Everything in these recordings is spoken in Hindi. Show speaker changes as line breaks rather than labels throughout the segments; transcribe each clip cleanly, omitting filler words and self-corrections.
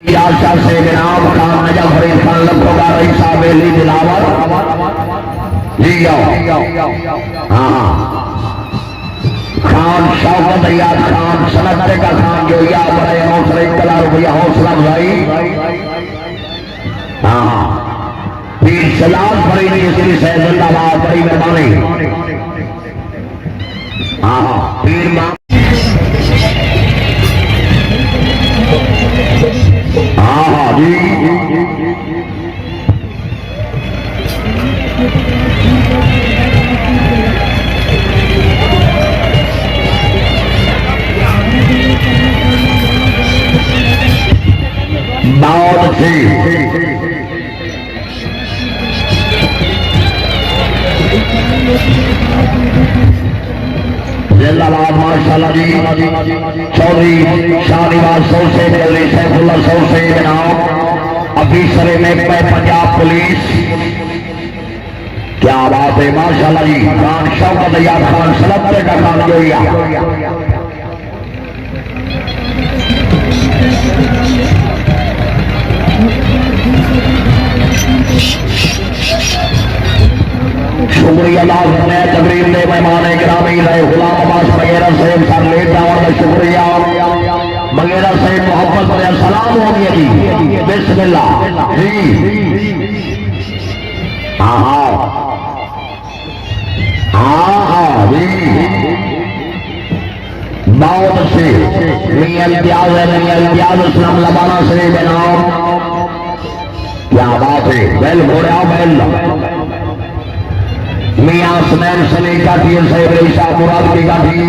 याशा से जनाब खान नजफ फरीद खान लखोगा रही साहब ली दिलावर जी हाँ खान शौकत अयाद खान सनत का खान जो या बड़े हौसले कला रुपया हौसला भाई हाँ पीर सलाम फरीद इसकी सैफुल्लाह बड़ी मेहरबानी हाँ पीर मां हाँ जी बहुत अच्छी जिंदाबाद माशाल्लाह जी चौधरी शाहनिवाज सौसे मौलवी सैफुल्लाह सौसे जनाब अफीसर में पंजाब पुलिस क्या बात है माशाल्लाह जी खान शौकत अयाद खान सलत्ते का खान जोया शुक्रिया तकरीर ने मेहमान गिरामी रहे गुलाम अब्बास वगैरह से सर लेट जावन का शुक्रिया वगैरह से मोहब्बत और सलाम हो गया जी बिस्मिल्लाह जी हाँ हाँ हाँ जी बहुत अच्छे मियां इम्तियाज है मियां इम्तियाज इस्लाम लबाना से जनाब क्या बात है बैल घोड़ा बैल मियां सुनैन सली काठी साहिब शाह मुराद की काठी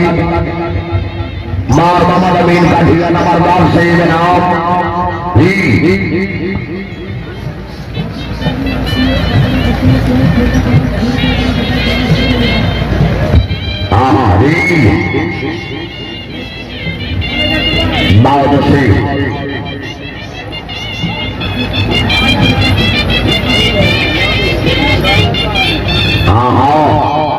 मार मोहम्मद अमीन काठी नंबरदार से जनाब जी हाँ जी बहुत से हाँ हाँ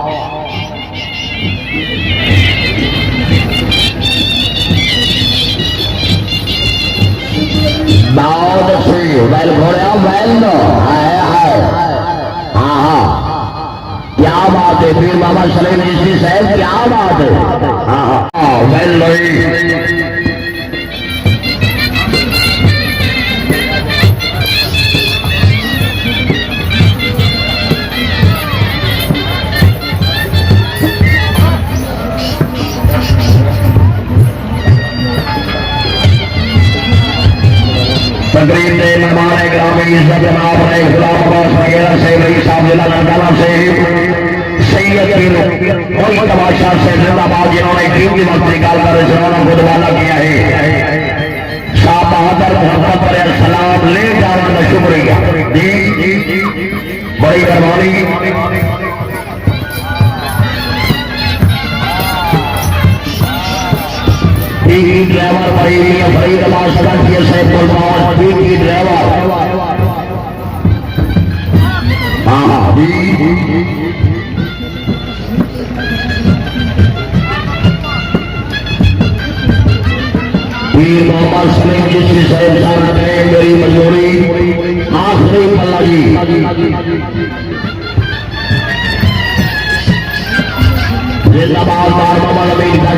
बहुत अच्छी बैल घोड़ा बैल है हाँ हाँ क्या बात है फिर बाबा सलीम जी साहब क्या बात है हाँ हाँ बैल लोई तकरीर ने मेहमान ग्रामी जनाब ने गुलाम अब्बास वगैरह से रही साहब जिला नंदाला से सैयद कोई तमाशा से जिंदाबाद जिन्होंने टीम की वक्त निकाल कर जिन्होंने गुदवाला किया है शाह बहादुर मोहम्मद पर सलाम ले जाने का शुक्रिया जी बड़ी मेहरबानी ड्राइवर भाई फरीद अब्बास से ड्राइवर हाँ हाँ मोहम्मद सलीम जी साहब ने मेरी मंजूरी आखिरी पल्ला जी जिंदाबाद मोहम्मद अमीन का